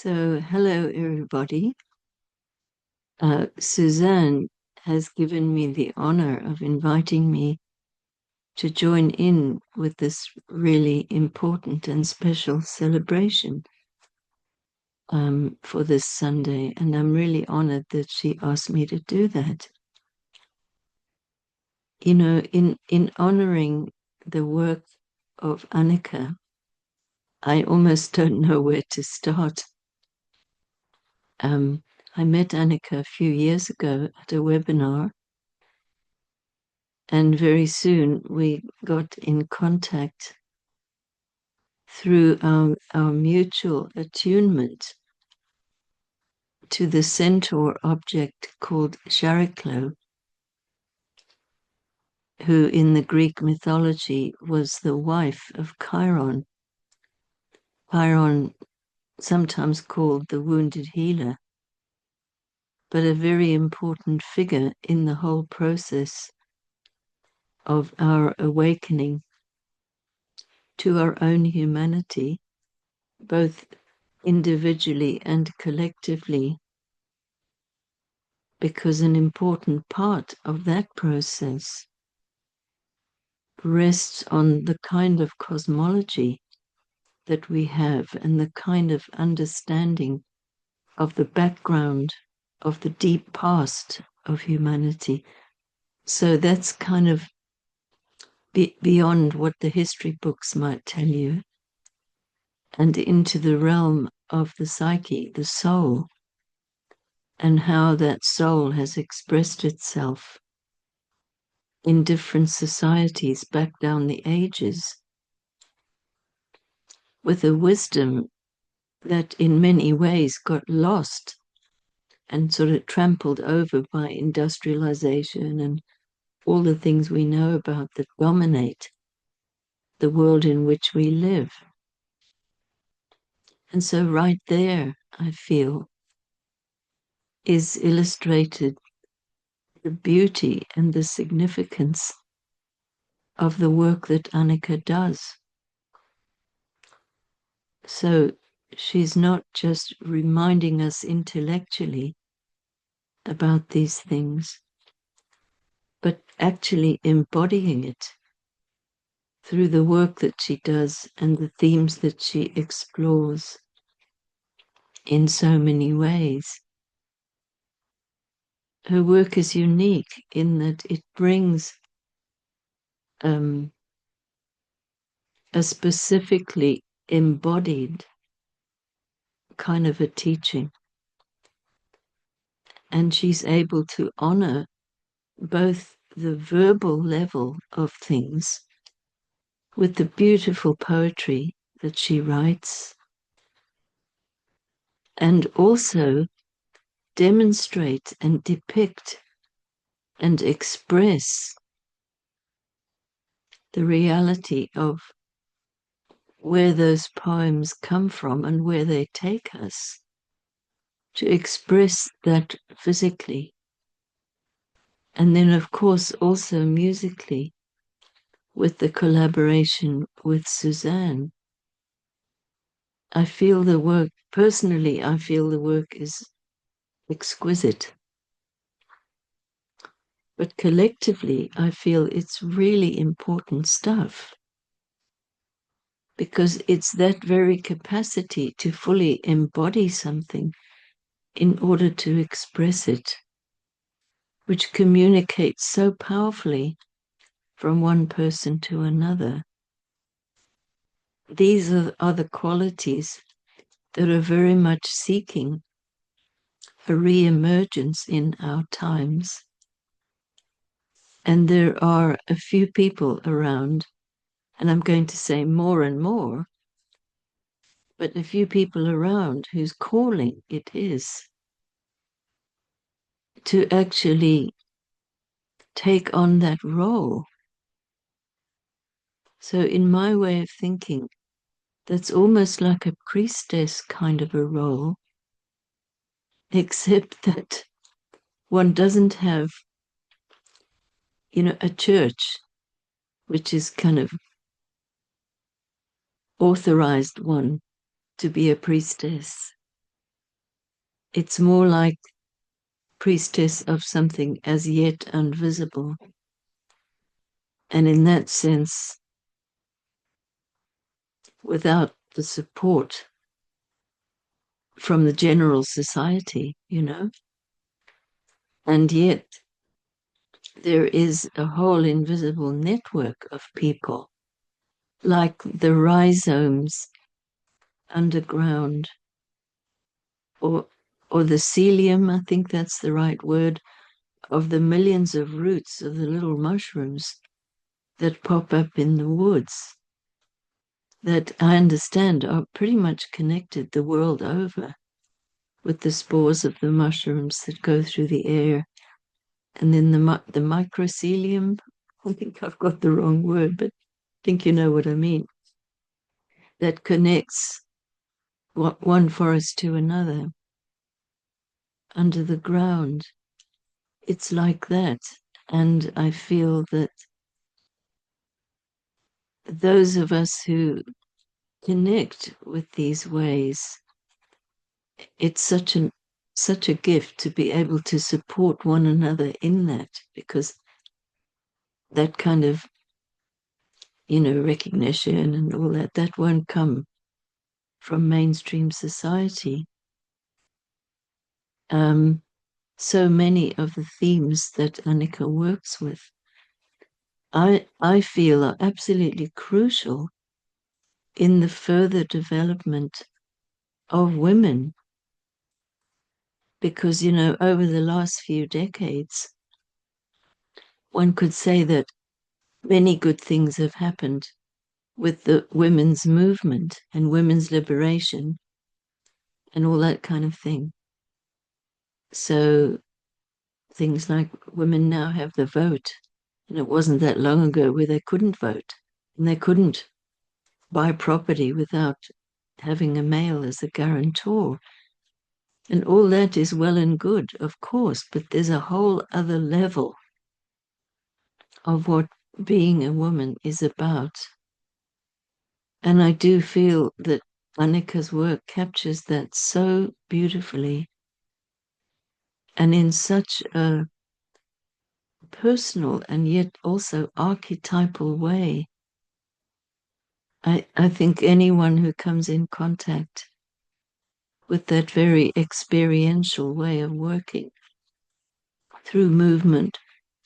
So, hello everybody. Suzan has given me the honor of inviting me to join in with this really important and special celebration for this Sunday, and I'm really honored that she asked me to do that. You know, in honoring the work of Anneke, I almost don't know where to start. I met Anneke a few years ago at a webinar, and very soon we got in contact through our mutual attunement to the Centaur object called Chariklo, who in the Greek mythology was the wife of Chiron. Chiron, sometimes called the wounded healer, but a very important figure in the whole process of our awakening to our own humanity, both individually and collectively, because an important part of that process rests on the kind of cosmology that we have and the kind of understanding of the background of the deep past of humanity. So that's kind of beyond what the history books might tell you, and into the realm of the psyche, the soul, and how that soul has expressed itself in different societies back down the ages, with a wisdom that in many ways got lost and sort of trampled over by industrialization and all the things we know about that dominate the world in which we live. And so right there, I feel, is illustrated the beauty and the significance of the work that Anneke does. So she's not just reminding us intellectually about these things, but actually embodying it through the work that she does and the themes that she explores in so many ways. Her work is unique in that it brings a specifically embodied kind of a teaching. And she's able to honor both the verbal level of things with the beautiful poetry that she writes, and also demonstrate and depict and express the reality of where those poems come from and where they take us, to express that physically. And then, of course, also musically, with the collaboration with Suzan. I feel the work, personally, I feel the work is exquisite. But collectively, I feel it's really important stuff, because it's that very capacity to fully embody something in order to express it, which communicates so powerfully from one person to another. These are the qualities that are very much seeking a re-emergence in our times. And there are a few people around, and I'm going to say more and more, but a few people around whose calling it is to actually take on that role. So in my way of thinking, that's almost like a priestess kind of a role, except that one doesn't have, a church which is kind of authorized one to be a priestess. it's more like priestess of something as yet invisible. And in that sense, without the support from the general society, and yet there is a whole invisible network of people, like the rhizomes underground, or the cilium, I think that's the right word, of the millions of roots of the little mushrooms that pop up in the woods, that I understand are pretty much connected the world over with the spores of the mushrooms that go through the air. And then the microcilium, I think I've got the wrong word, but I think you know what I mean, that connects one forest to another under the ground. It's like that. And I feel that those of us who connect with these ways, it's such a gift to be able to support one another in that, because that kind of recognition and all that won't come from mainstream society. So many of the themes that Anneke works with, I feel are absolutely crucial in the further development of women, because over the last few decades, one could say that many good things have happened with the women's movement and women's liberation and all that kind of thing. So things like women now have the vote, and it wasn't that long ago where they couldn't vote, and they couldn't buy property without having a male as a guarantor. And all that is well and good, of course, but there's a whole other level of what being a woman is about. And I do feel that Anneke's work captures that so beautifully and in such a personal and yet also archetypal way. I think anyone who comes in contact with that very experiential way of working through movement,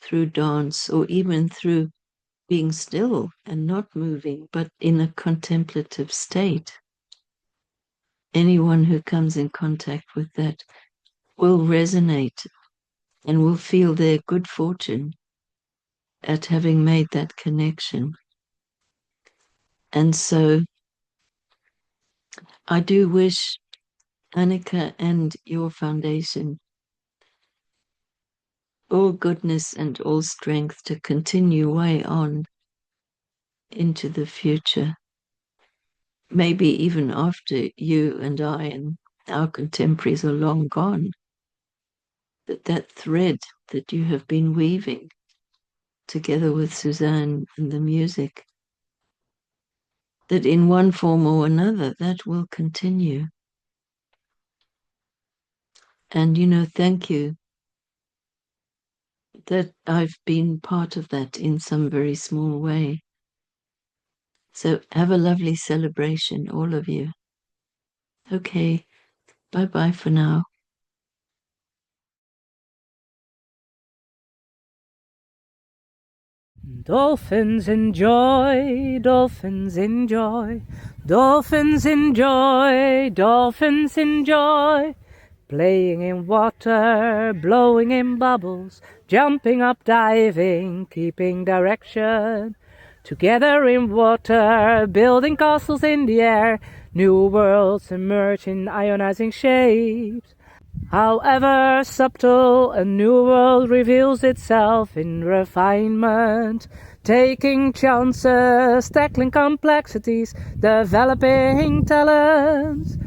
through dance, or even through being still and not moving, but in a contemplative state, anyone who comes in contact with that will resonate and will feel their good fortune at having made that connection. And so I do wish Anneke and your foundation all goodness and all strength to continue way on into the future. Maybe even after you and I and our contemporaries are long gone, that thread that you have been weaving together with Suzan and the music, that in one form or another, that will continue. And, thank you that I've been part of that in some very small way. So have a lovely celebration, all of you. Okay, bye-bye for now. Dolphins enjoy, dolphins enjoy, dolphins enjoy, dolphins enjoy. Playing in water, blowing in bubbles, jumping up, diving, keeping direction. Together in water, building castles in the air, new worlds emerge in ionizing shapes. However subtle, a new world reveals itself in refinement, taking chances, tackling complexities, developing talents.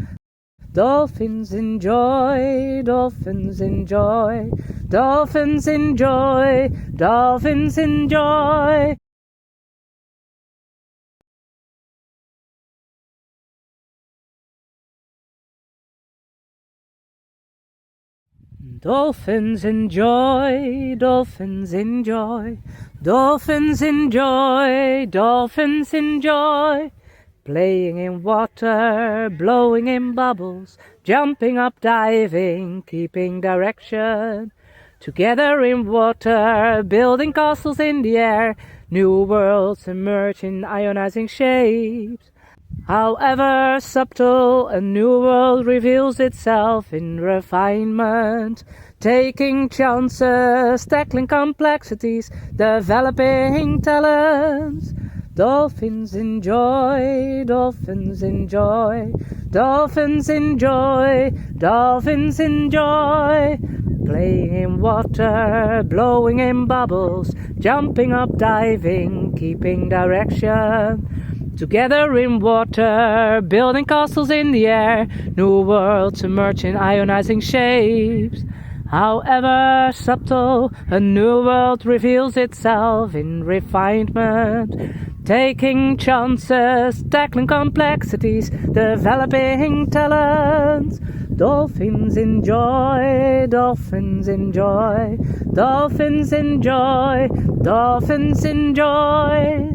Dolphins enjoy, dolphins enjoy, dolphins enjoy, dolphins enjoy. Dolphins enjoy, dolphins enjoy, dolphins enjoy, dolphins enjoy. Playing in water, blowing in bubbles, jumping up, diving, keeping direction. Together in water, building castles in the air, new worlds emerge in ionizing shapes. However subtle, a new world reveals itself in refinement, taking chances, tackling complexities, developing talents. Dolphins enjoy, dolphins enjoy, dolphins enjoy, dolphins enjoy. Playing in water, blowing in bubbles, jumping up, diving, keeping direction. Together in water, building castles in the air, new worlds emerge in ionizing shapes. However subtle, a new world reveals itself in refinement, taking chances, tackling complexities, developing talents. Dolphins enjoy, dolphins enjoy, dolphins enjoy, dolphins enjoy.